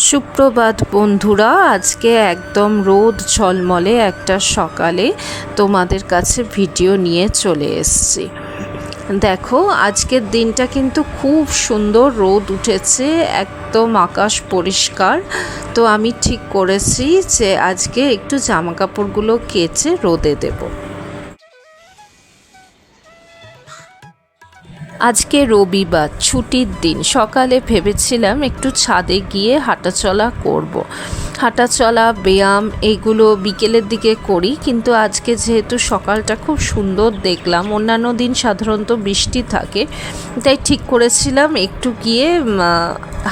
সুপ্রভাত বন্ধুরা, আজকে একদম রোদ ঝলমলে একটা সকালে তোমাদের কাছে ভিডিও নিয়ে চলে এসেছি। দেখো, আজকের দিনটা কিন্তু খুব সুন্দর, রোদ উঠেছে, একদম আকাশ পরিষ্কার। তো আমি ঠিক করেছি যে আজকে একটু জামা কাপড়গুলো কেচে রোদে দেবো। আজকে রবিবার, ছুটির দিন। সকালে ভেবেছিলাম একটু ছাদে গিয়ে হাঁটাচলা করব। হাঁটাচলা, ব্যায়াম এগুলো বিকেলের দিকে করি, কিন্তু আজকে যেহেতু সকালটা খুব সুন্দর দেখলাম, অন্যান্য দিন সাধারণত বৃষ্টি থাকে, তাই ঠিক করেছিলাম একটু গিয়ে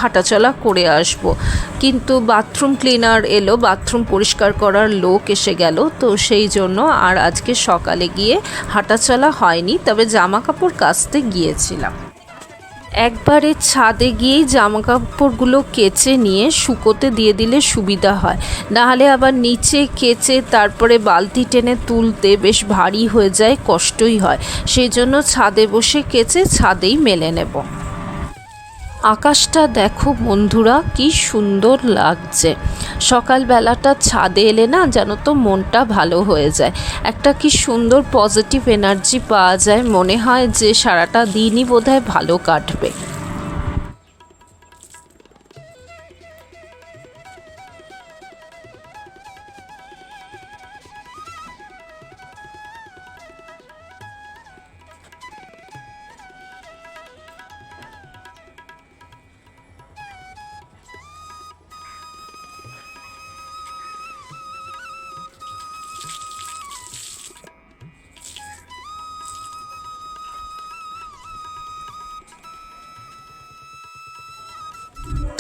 হাঁটাচলা করে আসব। কিন্তু বাথরুম ক্লিনার এলো, বাথরুম পরিষ্কার করার লোক এসে গেল, তো সেই জন্য আর আজকে সকালে গিয়ে হাঁটাচলা হয়নি, তবে জামা কাপড় কাচতে গিয়েছিলাম। একবারে ছাদে গিয়েই জামা কাপড়গুলো কেচে নিয়ে শুকোতে দিয়ে দিলে সুবিধা হয়, নাহলে আবার নিচে কেচে তারপরে বালতি টেনে তুলতে বেশ ভারী হয়ে যায়, কষ্টই হয়। সেই জন্য ছাদে বসে কেচে ছাদেই মেলে নেব। আকাশটা দেখো বন্ধুরা, কি সুন্দর লাগছে। সকালবেলাটা ছাদে এলে না, জানো তো, মনটা ভালো হয়ে যায়। একটা কি সুন্দর পজিটিভ এনার্জি পাওয়া যায়, মনে হয় যে সারাটা দিনই বোধহয় ভালো কাটবে।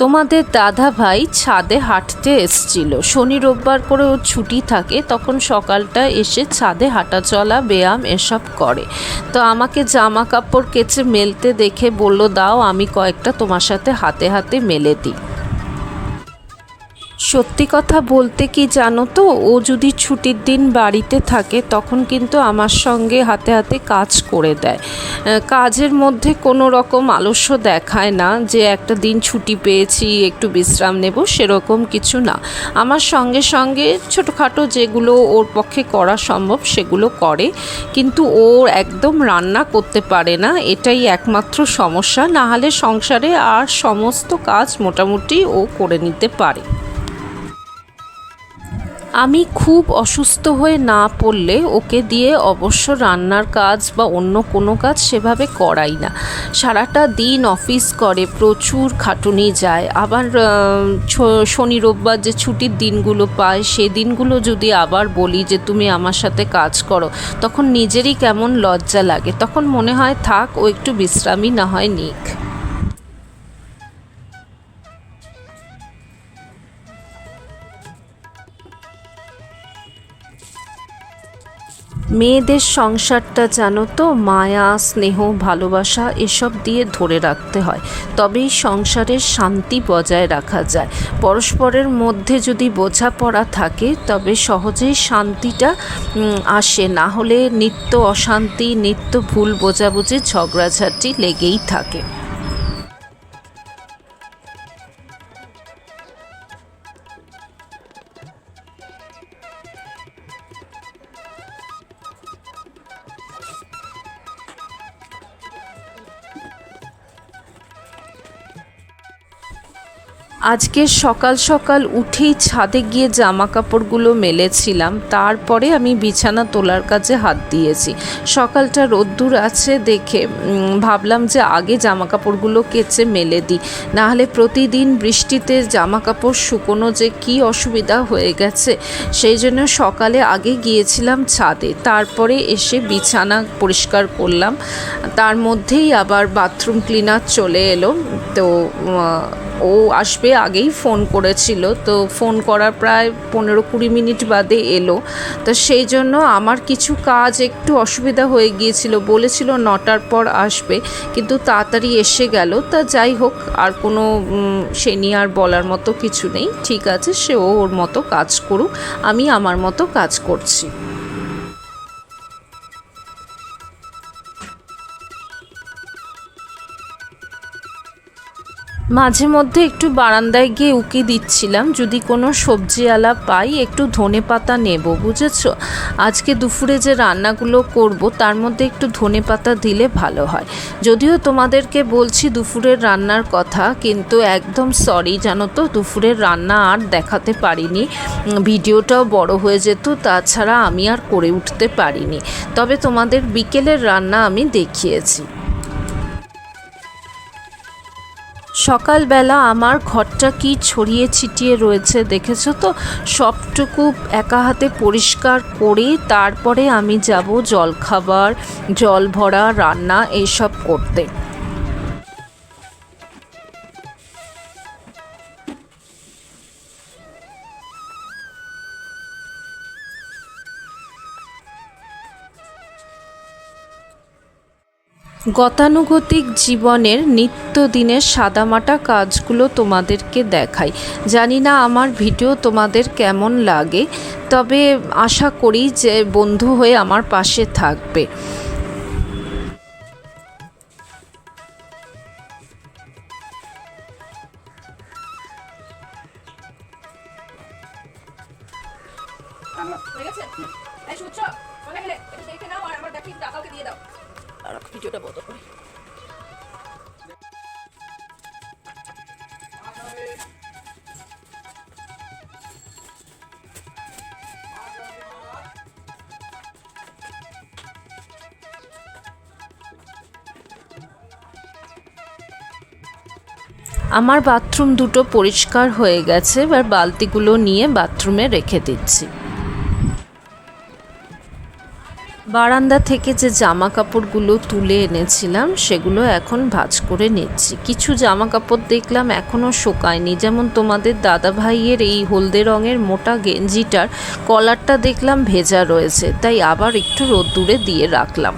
তোমাদের দাদা ভাই ছাদে হাঁটতে এসছিল। শনি রোববার করে ওর ছুটি থাকে, তখন সকালটা এসে ছাদে হাঁটা চলা, ব্যায়াম এসব করে। তো আমাকে জামা কাপড় কেচে মেলতে দেখে বলল, দাও আমি কয়েকটা তোমার সাথে হাতে হাতে মেলে দিই। সত্যি কথা বলতে কি জানো তো, ও যদি ছুটির দিন বাড়িতে থাকে তখন কিন্তু আমার সঙ্গে হাতে হাতে কাজ করে দেয়। কাজের মধ্যে কোনো রকম আলস্য দেখায় না, যে একটা দিন ছুটি পেয়েছি একটু বিশ্রাম নেব, সেরকম কিছু না। আমার সঙ্গে সঙ্গে ছোটোখাটো যেগুলো ওর পক্ষে করা সম্ভব সেগুলো করে, কিন্তু ও একদম রান্না করতে পারে না, এটাই একমাত্র সমস্যা। না হলে সংসারে আর সমস্ত কাজ মোটামুটি ও করে নিতে পারে। আমি খুব অসুস্থ হয়ে না পড়লে ওকে দিয়ে অবশ্য রান্নার কাজ বা অন্য কোনো কাজ সেভাবে করাই না। সারাটা দিন অফিস করে, প্রচুর খাটুনি যায়। আবার শনি রোববার যে ছুটির দিনগুলো পায়, সেই দিনগুলো যদি আবার বলি যে তুমি আমার সাথে কাজ করো, তখন নিজেরই কেমন লজ্জা লাগে। তখন মনে হয় থাক, ও একটু বিশ্রামই না হয় নিক। মেয়েদের সংসারটা জানো তো, মায়া, স্নেহ, ভালোবাসা এসব দিয়ে ধরে রাখতে হয়, তবেই সংসারের শান্তি বজায় রাখা যায়। পরস্পরের মধ্যে যদি বোঝাপড়া থাকে তবে সহজেই শান্তিটা আসে, না হলে নিত্য অশান্তি, নিত্য ভুল বোঝাবুঝি, ঝগড়াঝাটি লেগেই থাকে। আজকে সকাল সকাল উঠেই ছাদে গিয়ে জামা কাপড়গুলো মেলেছিলাম, তারপরে আমি বিছানা তোলার কাজে হাত দিয়েছি। সকালটা রোদ্দুর আছে দেখে ভাবলাম যে আগে জামা কাপড়গুলো কেচে মেলে দিই, নাহলে প্রতিদিন বৃষ্টিতে জামা কাপড় শুকোনো যে কী অসুবিধা হয়ে গেছে। সেই জন্য সকালে আগে গিয়েছিলাম ছাদে, তারপরে এসে বিছানা পরিষ্কার করলাম। তার মধ্যেই আবার বাথরুম ক্লিনার চলে এলো। তো ও আসবে আগেই ফোন করেছিল, তো ফোন করার প্রায় 15-20 মিনিট বাদে এলো। তো সেই জন্য আমার কিছু কাজ একটু অসুবিধা হয়ে গিয়েছিল, বলেছিল 9টার পর আসবে, কিন্তু তাড়াতাড়ি এসে গেল। তা যাই হোক, আর কোনো সে নিয়ে আর বলার মতো কিছু নেই। ঠিক আছে, সে ওর মতো কাজ করুক, আমি আমার মতো কাজ করছি। মাঝে মধ্যে একটু বারান্দায় গিয়ে উকি দিচ্ছিলাম, যদি কোনো সবজিওয়ালা পাই একটু ধনেপাতা নেব, বুঝেছো। আজকে দুপুরে যে রান্নাগুলো করব তার মধ্যে একটু ধনেপাতা দিলে ভালো হয়। যদিও তোমাদেরকে বলছি দুপুরের রান্নার কথা, কিন্তু একদম সরি জানো তো, দুপুরের রান্না আর দেখাতে পারিনি, ভিডিওটাও বড় হয়ে যেত, তাছাড়া আমি আর করে উঠতে পারিনি। তবে তোমাদের বিকেলের রান্না আমি দেখিয়েছি। সকালবেলা আমার ঘরটা কি ছড়িয়ে ছিটিয়ে রয়েছে দেখেছো তো, সবটুকু একা হাতে পরিষ্কার করে তারপরে আমি যাব জলখাবার, জল ভরা, রান্না এইসব করতে। গতানুগতিক জীবনের নিত্যদিনের সাদামাটা কাজগুলো তোমাদেরকে দেখাই। জানি না আমার ভিডিও তোমাদের কেমন লাগে, তবে আশা করি যে বন্ধু হয়ে আমার পাশে থাকবে। ভিডিওটা বন্ধ করে আমার বাথরুম দুটো পরিষ্কার হয়ে গেছে, এবার বালতিগুলো নিয়ে বাথরুমে রেখে দিচ্ছি। বারান্দা থেকে যে জামা কাপড়গুলো তুলে এনেছিলাম সেগুলো এখন ভাঁজ করে নিচ্ছি। কিছু জামা কাপড় দেখলাম এখনও শুকায়নি, যেমন তোমাদের দাদা ভাইয়ের এই হলদে রঙের মোটা গেঞ্জিটার কলারটা দেখলাম ভেজা রয়েছে, তাই আবার একটু রোদ্দুরে দিয়ে রাখলাম।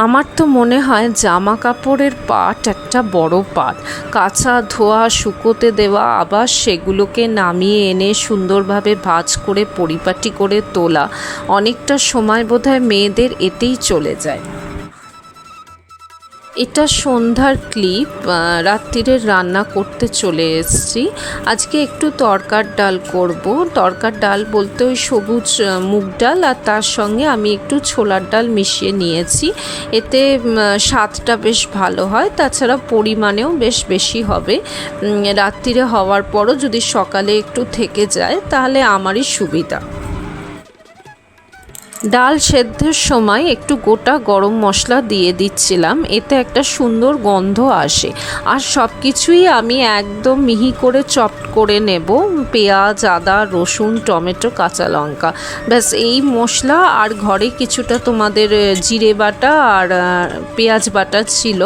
আমার তো মনে হয় জামা কাপড়ের পাট একটা বড় পাট, কাচা ধোয়া শুকোতে দেওয়া, আবার সেগুলোকে নামিয়ে এনে সুন্দরভাবে ভাঁজ করে পরিপাটি করে তোলা, অনেকটা সময় বোধহয় মেয়েদের এতেই চলে যায়। এটা সন্ধ্যার ক্লিপ, রাত্রিরের রান্না করতে চলে এসেছি। আজকে একটু তরকার ডাল করব। তরকার ডাল বলতে ওই সবুজ মুগ ডাল আর তার সঙ্গে আমি একটু ছোলার ডাল মিশিয়ে নিয়েছি, এতে স্বাদটা বেশ ভালো হয়, তাছাড়া পরিমাণেও বেশ বেশি হবে। রাত্রিরে হওয়ার পরও যদি সকালে একটু থেকে যায় তাহলে আমারই সুবিধা। ডাল সেদ্ধের সময় একটু গোটা গরম মশলা দিয়ে দিচ্ছিলাম, এতে একটা সুন্দর গন্ধ আসে। আর সব কিছুই আমি একদম মিহি করে চপ করে নেব, পেঁয়াজ, আদা, রসুন, টমেটো, কাঁচা লঙ্কা, ব্যাস এই মশলা। আর ঘরে কিছুটা তোমাদের জিরে বাটা আর পেঁয়াজ বাটা ছিল,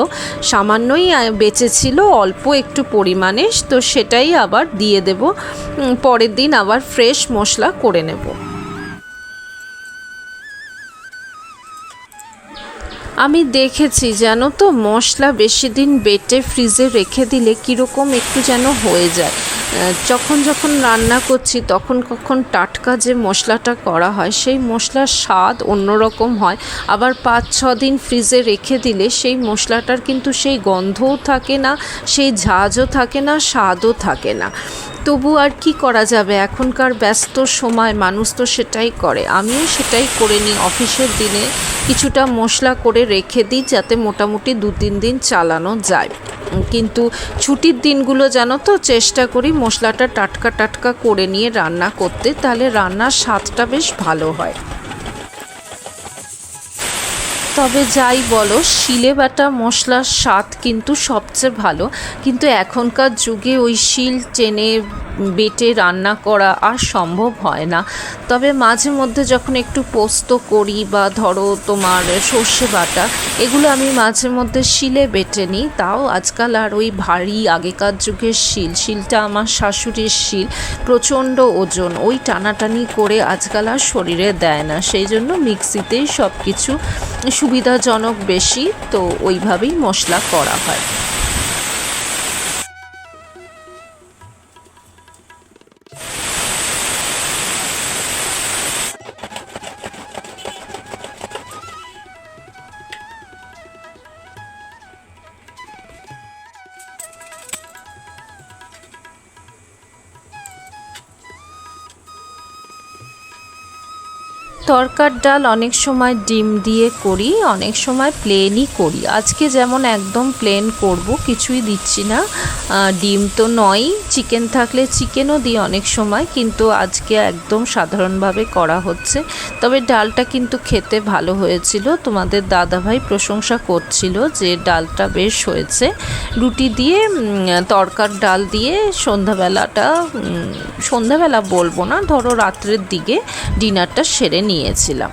সামান্যই বেঁচে ছিল অল্প একটু পরিমাণে, তো সেটাই আবার দিয়ে দেব। পরের দিন আবার ফ্রেশ মশলা করে নেব। আমি দেখেছি জানো তো, মশলা বেশি দিন বেটে ফ্রিজে রেখে দিলে কীরকম একটু যেন হয়ে যায়। যখন রান্না করছি তখন কখন টাটকা যে মশলাটা করা হয় সেই মশলার স্বাদ অন্যরকম হয়, আবার 5-6 দিন ফ্রিজে রেখে দিলে সেই মশলাটার কিন্তু সেই গন্ধও থাকে না, সেই ঝাঁঝও থাকে না, স্বাদও থাকে না। তবু আর কি করা যাবে, এখনকার ব্যস্ত সময় মানুষ তো সেটাই করে, আমিও সেটাই করে নিই। অফিসের দিনে কিছুটা মশলা করে রেখে দিই যাতে মোটামুটি 2-3 দিন চালানো যায়, কিন্তু ছুটির দিনগুলো জানো তো চেষ্টা করি মশলাটা টাটকা টাটকা করে নিয়ে রান্না করতে, তাহলে রান্নার স্বাদটা বেশ ভালো হয়। তবে যাই বলো, শিলে বাটা মশলার স্বাদ কিন্তু সবচেয়ে ভালো, কিন্তু এখনকার যুগে ওই শিল টেনে বেটে রান্না করা আর সম্ভব হয় না। তবে মাঝে মধ্যে যখন একটু পোস্ত করি বা ধরো তোমার সর্ষে বাটা, এগুলো আমি মাঝে মধ্যে শিলে বেটে নিই। তাও আজকাল আর ওই ভারী আগেকার যুগের শিলটা আমার শাশুড়ির শিল, প্রচণ্ড ওজন, ওই টানাটানি করে আজকাল আর শরীরে দেয় না, সেই জন্য মিক্সিতেই সব কিছু সুবিধাজনক বেশি, তো ওইভাবেই মশলা করা হয়। তরকার ডাল অনেক সময় ডিম দিয়ে করি, অনেক সময় প্লেনই করি। আজকে যেমন একদম প্লেন করব, কিছুই দিচ্ছি না, ডিম তো নয়, চিকেন থাকলে চিকেনও দিই অনেক সময়, কিন্তু আজকে একদম সাধারণভাবে করা হচ্ছে। তবে ডালটা কিন্তু খেতে ভালো হয়েছিল, তোমাদের দাদাভাই প্রশংসা করছিল যে ডালটা বেশ হয়েছে। রুটি দিয়ে তরকার ডাল দিয়ে সন্ধ্যাবেলা বলবো না, ধরো রাত্রের দিকে ডিনারটা সেরে নিয়েছিলাম।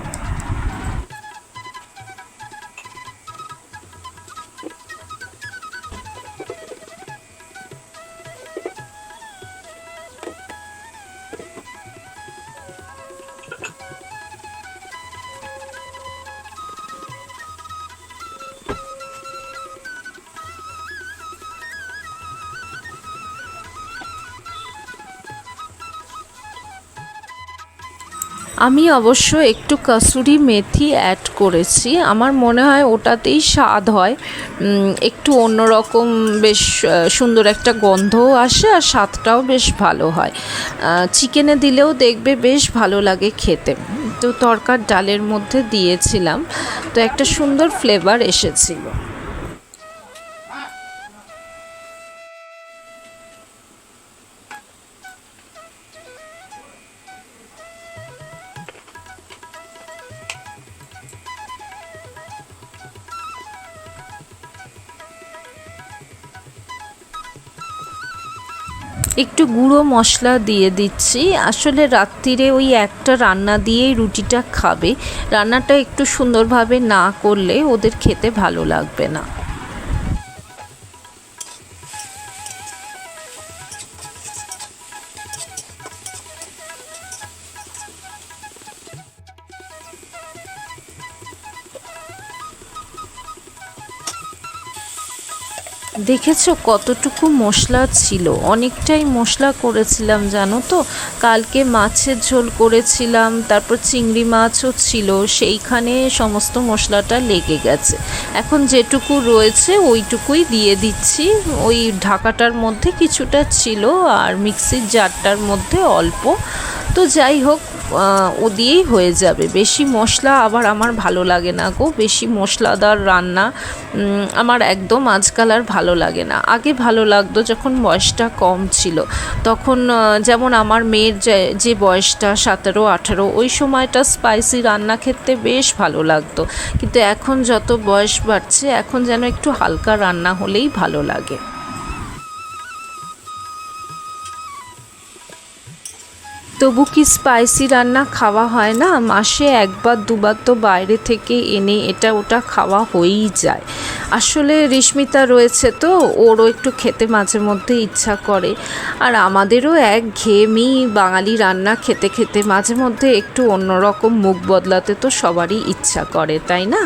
আমি অবশ্য একটু কসুরি মেথি অ্যাড করেছি, আমার মনে হয় ওটাতেই স্বাদ হয়, একটু অন্যরকম, বেশ সুন্দর একটা গন্ধও আসে আর স্বাদটাও বেশ ভালো হয়। চিকেনে দিলেও দেখবে বেশ ভালো লাগে খেতে। তো তরকার ডালের মধ্যে দিয়েছিলাম, তো একটা সুন্দর ফ্লেভার এসেছিল। একটু গুঁড়ো মশলা দিয়ে দিচ্ছি, আসলে রাত্রিরে ওই একটা রান্না দিয়েই রুটিটা খাবে, রান্নাটা একটু সুন্দরভাবে না করলে ওদের খেতে ভালো লাগবে না। দেখেছো কতটুকু মশলা ছিল, অনেকটাই মশলা করেছিলাম জানো তো। কালকে মাছের ঝোল করেছিলাম, তারপর চিংড়ি মাছও ছিল, সেইখানে সমস্ত মশলাটা লেগে গেছে। এখন যেটুকু রয়েছে ওইটুকুই দিয়ে দিচ্ছি, ওই ঢাকাটার মধ্যে কিছুটা ছিল আর মিক্সির জারটার মধ্যে অল্প। তো যাই হোক, ও দিয়েই হয়ে যাবে। বেশি মশলা আবার আমার ভালো লাগে না গো, বেশি মশলাদার রান্না আমার একদম আজকাল আর ভালো লাগে না। আগে ভালো লাগতো যখন বয়সটা কম ছিল, তখন যেমন আমার মেয়ের যে বয়সটা 17-18, ওই সময়টা স্পাইসি রান্না খেতে বেশ ভালো লাগতো, কিন্তু এখন যত বয়স বাড়ছে এখন যেন একটু হালকা রান্না হলেই ভালো লাগে। তবু কি স্পাইসি রান্না খাওয়া হয় না? মাসে একবার দুবার তো বাইরে থেকে এনে এটা ওটা খাওয়া হয়েই যায়। আসলে রিস্মিতা রয়েছে তো, ওরও একটু খেতে মাঝে মধ্যে ইচ্ছা করে, আর আমাদেরও একঘেয়েমি বাঙালি রান্না খেতে খেতে মাঝে মধ্যে একটু অন্যরকম মুখ বদলাতে তো সবারই ইচ্ছা করে, তাই না?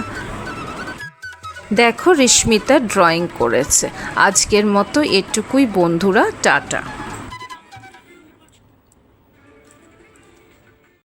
দেখো রিস্মিতা ড্রয়িং করেছে। আজকের মতো এটুকুই বন্ধুরা, টাটা।